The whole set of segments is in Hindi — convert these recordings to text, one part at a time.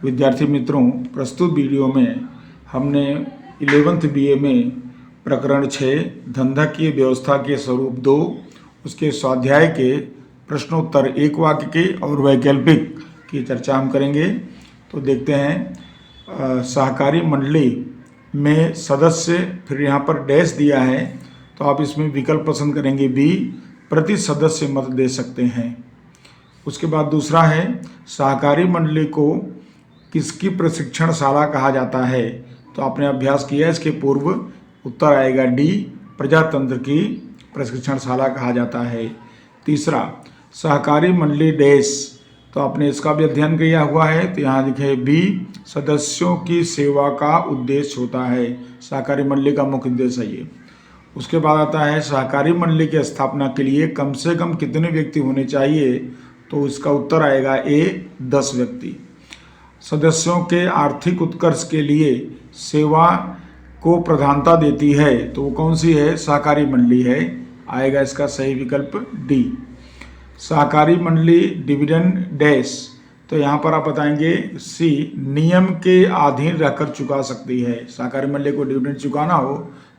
विद्यार्थी मित्रों, प्रस्तुत वीडियो में हमने 11th BA में प्रकरण 6 धंधाकीय व्यवस्था के स्वरूप 2 उसके स्वाध्याय के प्रश्नोत्तर एक वाक्य के और वैकल्पिक की चर्चा हम करेंगे। तो देखते हैं, सहकारी मंडली में सदस्य, फिर यहाँ पर डैश दिया है तो आप इसमें विकल्प पसंद करेंगे बी, प्रति सदस्य मत दे सकते हैं। उसके बाद दूसरा है, सहकारी मंडली को किसकी प्रशिक्षणशाला कहा जाता है? तो आपने अभ्यास किया, इसके पूर्व उत्तर आएगा डी, प्रजातंत्र की प्रशिक्षणशाला कहा जाता है। तीसरा, सहकारी मंडली डैश, तो आपने इसका भी अध्ययन किया हुआ है, तो यहाँ लिखे बी, सदस्यों की सेवा का उद्देश्य होता है। सहकारी मंडली का मुख्य उद्देश्य है ये। उसके बाद आता है, सहकारी मंडली की स्थापना के लिए कम से कम कितने व्यक्ति होने चाहिए? तो इसका उत्तर आएगा ए, 10 व्यक्ति। सदस्यों के आर्थिक उत्कर्ष के लिए सेवा को प्रधानता देती है, तो वो कौन सी है? सहकारी मंडली है, आएगा इसका सही विकल्प डी। सहकारी मंडली डिविडेंड डैश, तो यहाँ पर आप बताएंगे सी, नियम के अधीन रहकर चुका सकती है। सहकारी मंडली को डिविडेंड चुकाना हो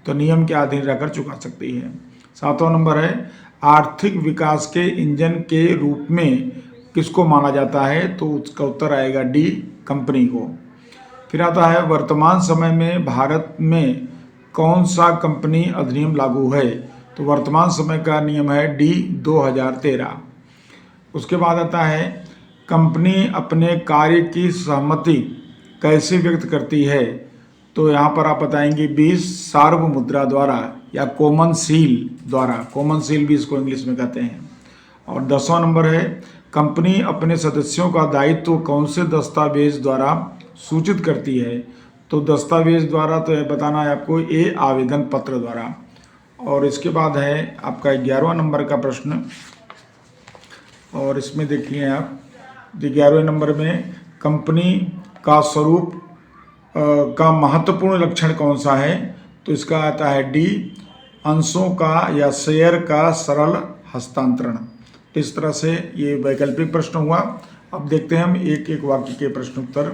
तो नियम के अधीन रहकर चुका सकती है। 7वां नंबर है, आर्थिक विकास के इंजन के रूप में किसको माना जाता है? तो उसका उत्तर आएगा डी, कंपनी को। फिर आता है, वर्तमान समय में भारत में कौन सा कंपनी अधिनियम लागू है? तो वर्तमान समय का नियम है डी, 2013। उसके बाद आता है, कंपनी अपने कार्य की सहमति कैसे व्यक्त करती है? तो यहाँ पर आप बताएंगे 20 सार्वमुद्रा द्वारा या कॉमन सील द्वारा, कॉमन सील भी इसको इंग्लिश में कहते हैं। और 10वां नंबर है, कंपनी अपने सदस्यों का दायित्व कौन से दस्तावेज द्वारा सूचित करती है? तो दस्तावेज द्वारा तो बताना है आपको, ए, आवेदन पत्र द्वारा। और इसके बाद है आपका 11वां नंबर का प्रश्न, और इसमें देखिए आप 11वें नंबर में, कंपनी का स्वरूप का महत्वपूर्ण लक्षण कौन सा है? तो इसका आता है डी, अंशों का या शेयर का सरल हस्तांतरण। इस तरह से ये वैकल्पिक प्रश्न हुआ। अब देखते हैं हम एक एक वाक्य के प्रश्न उत्तर।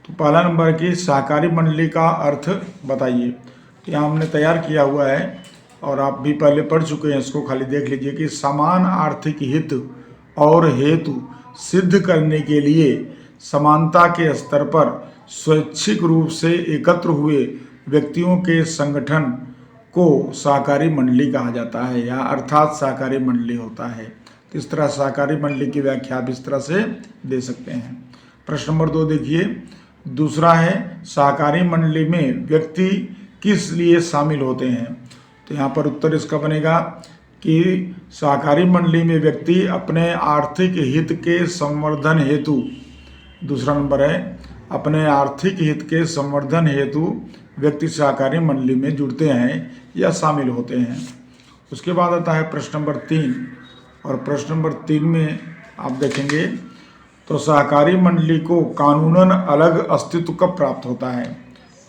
तो पहला नंबर की, सहकारी मंडली का अर्थ बताइए। तो यहाँ हमने तैयार किया हुआ है और आप भी पहले पढ़ चुके हैं, इसको खाली देख लीजिए कि समान आर्थिक हित और हेतु सिद्ध करने के लिए समानता के स्तर पर स्वैच्छिक रूप से एकत्र हुए व्यक्तियों के संगठन को सहकारी मंडली कहा जाता है, या अर्थात सहकारी मंडली होता है। तो इस तरह सहकारी मंडली की व्याख्या आप इस तरह से दे सकते हैं। प्रश्न नंबर 2 देखिए, दूसरा है, सहकारी मंडली में व्यक्ति किस लिए शामिल होते हैं? तो यहाँ पर उत्तर इसका बनेगा कि सहकारी मंडली में व्यक्ति अपने आर्थिक हित के संवर्धन हेतु, दूसरा नंबर है, अपने आर्थिक हित के संवर्धन हेतु व्यक्ति सहकारी मंडली में जुड़ते हैं या शामिल होते हैं। उसके बाद आता है प्रश्न नंबर 3, और प्रश्न नंबर 3 में आप देखेंगे तो सहकारी मंडली को कानूनन अलग अस्तित्व कब प्राप्त होता है?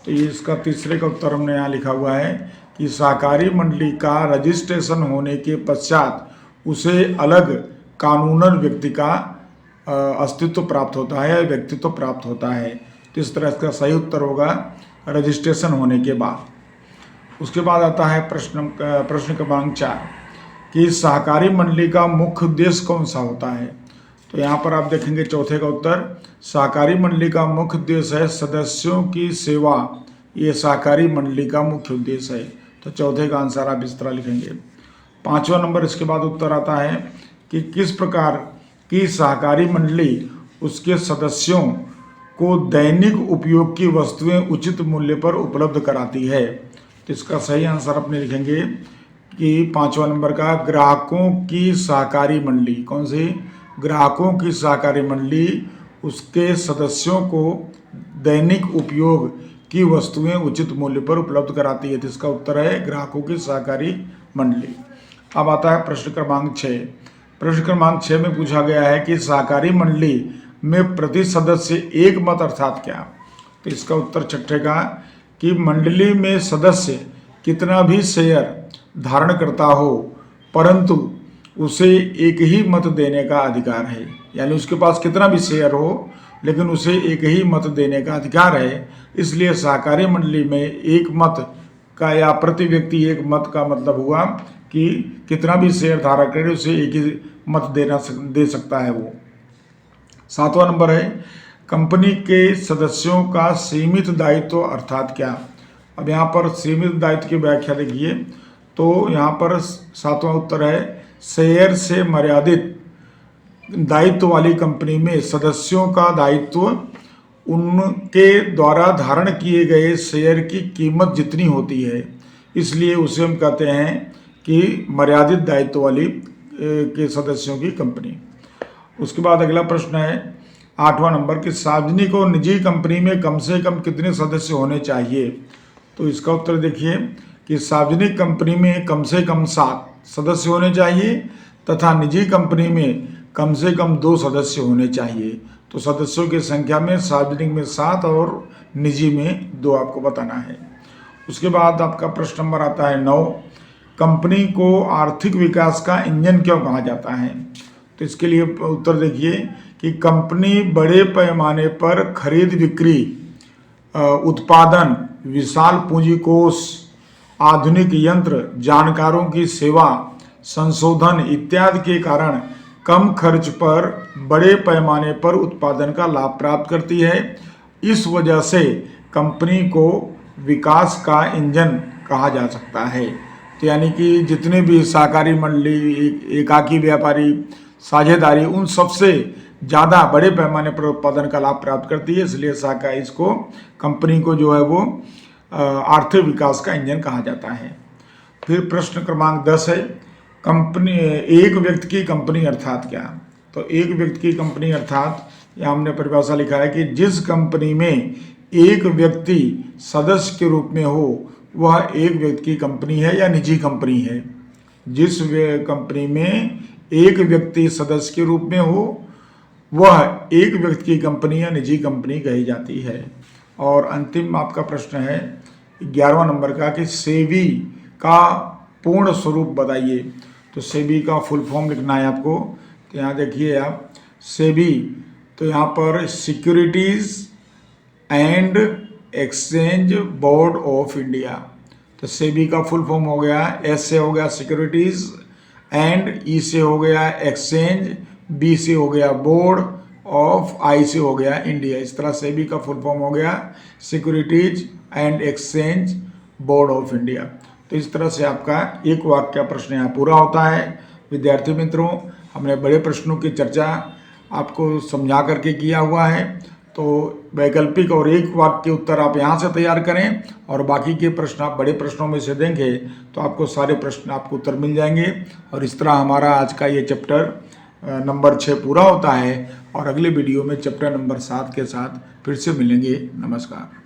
तो ये इसका तीसरे का उत्तर हमने यहाँ लिखा हुआ है कि सहकारी मंडली का रजिस्ट्रेशन होने के पश्चात उसे अलग कानूनन व्यक्ति का अस्तित्व प्राप्त होता है, व्यक्तित्व प्राप्त होता है। तो इस तरह इसका सही उत्तर होगा रजिस्ट्रेशन होने के बाद। उसके बाद आता है प्रश्न क्रमांक 4 कि सहकारी मंडली का मुख्य उद्देश्य कौन सा होता है? तो यहाँ पर आप देखेंगे चौथे का उत्तर, सहकारी मंडली का मुख्य उद्देश्य है सदस्यों की सेवा, ये सहकारी मंडली का मुख्य उद्देश्य है। तो चौथे का आंसर आप इस तरह लिखेंगे। 5वां नंबर इसके बाद उत्तर आता है कि किस प्रकार की सहकारी मंडली उसके सदस्यों को दैनिक उपयोग की वस्तुएं उचित मूल्य पर उपलब्ध कराती है? तो इसका सही आंसर अपने लिखेंगे कि 5वां नंबर का, ग्राहकों की सहकारी मंडली, कौन सी? ग्राहकों की सहकारी मंडली उसके सदस्यों को दैनिक उपयोग की वस्तुएं उचित मूल्य पर उपलब्ध कराती है। तो इसका उत्तर है ग्राहकों की सहकारी मंडली। अब आता है प्रश्न क्रमांक 6। प्रश्न क्रमांक 6 में पूछा गया है कि सहकारी मंडली में प्रति सदस्य एक मत अर्थात क्या? तो इसका उत्तर छठे का कि मंडली में सदस्य कितना भी शेयर धारण करता हो परंतु उसे एक ही मत देने का अधिकार है, यानी उसके पास कितना भी शेयर हो लेकिन उसे एक ही मत देने का अधिकार है। इसलिए सहकारी मंडली में एक मत का या प्रति व्यक्ति एक मत का मतलब हुआ कि कितना भी शेयर धारक है उसे एक ही मत दे सकता है वो। 7वां नंबर है कंपनी के सदस्यों का सीमित दायित्व अर्थात क्या। अब यहाँ पर सीमित दायित्व की व्याख्या देखिए, तो यहाँ पर 7वां उत्तर है शेयर से मर्यादित दायित्व वाली कंपनी में सदस्यों का दायित्व उनके द्वारा धारण किए गए शेयर की कीमत जितनी होती है, इसलिए उसे हम कहते हैं कि मर्यादित दायित्व वाली के सदस्यों की कंपनी। उसके बाद अगला प्रश्न है 8वां नंबर कि सार्वजनिक और निजी कंपनी में कम से कम कितने सदस्य होने चाहिए। तो इसका उत्तर देखिए कि सार्वजनिक कंपनी में कम से कम 7 सदस्य होने चाहिए तथा निजी कंपनी में कम से कम 2 सदस्य होने चाहिए। तो सदस्यों की संख्या में सार्वजनिक में 7 और निजी में 2 आपको बताना है। उसके बाद आपका प्रश्न नंबर आता है 9, कंपनी को आर्थिक विकास का इंजन क्यों कहा जाता है। तो इसके लिए उत्तर देखिए कि कंपनी बड़े पैमाने पर खरीद बिक्री, उत्पादन, विशाल पूंजी कोष, आधुनिक यंत्र, जानकारों की सेवा, संशोधन इत्यादि के कारण कम खर्च पर बड़े पैमाने पर उत्पादन का लाभ प्राप्त करती है। इस वजह से कंपनी को विकास का इंजन कहा जा सकता है। तो यानी कि जितने भी सहकारी मंडली, एकाकी व्यापारी, साझेदारी, उन सबसे ज़्यादा बड़े पैमाने पर उत्पादन का लाभ प्राप्त करती है, इसलिए सहकारी इसको कंपनी को जो है वो आर्थिक विकास का इंजन कहा जाता है। फिर प्रश्न क्रमांक 10 है कंपनी एक व्यक्ति की कंपनी अर्थात क्या। तो एक व्यक्ति की कंपनी अर्थात यहाँ हमने परिभाषा लिखा है कि जिस कंपनी में एक व्यक्ति सदस्य के रूप में हो वह एक व्यक्ति की कंपनी है या निजी कंपनी है। जिस कंपनी में एक व्यक्ति सदस्य के रूप में हो वह एक व्यक्ति की कंपनी या निजी कंपनी कही जाती है। और अंतिम आपका प्रश्न है 11वां नंबर का कि सेबी का पूर्ण स्वरूप बताइए। तो सेबी का फुल फॉर्म लिखना है आपको। तो यहाँ देखिए आप सेबी, तो यहाँ पर securities and exchange board of India. तो सेबी का फुल फॉर्म हो गया, एस से हो गया सिक्योरिटीज़, एंड ई से हो गया एक्सचेंज, बी से हो गया बोर्ड, ऑफ आई से हो गया इंडिया। इस तरह सेबी का फुल फॉर्म हो गया securities and exchange board of India. तो इस तरह से आपका एक वाक्य प्रश्न यहाँ पूरा होता है। विद्यार्थी मित्रों, हमने बड़े प्रश्नों की चर्चा आपको समझा करके किया हुआ है। तो वैकल्पिक और एक वाक्य उत्तर आप यहाँ से तैयार करें और बाकी के प्रश्न आप बड़े प्रश्नों में से देंगे तो आपको सारे प्रश्न आपको उत्तर मिल जाएंगे। और इस तरह हमारा आज का ये चैप्टर नंबर 6 पूरा होता है और अगले वीडियो में चैप्टर नंबर 7 के साथ फिर से मिलेंगे। नमस्कार।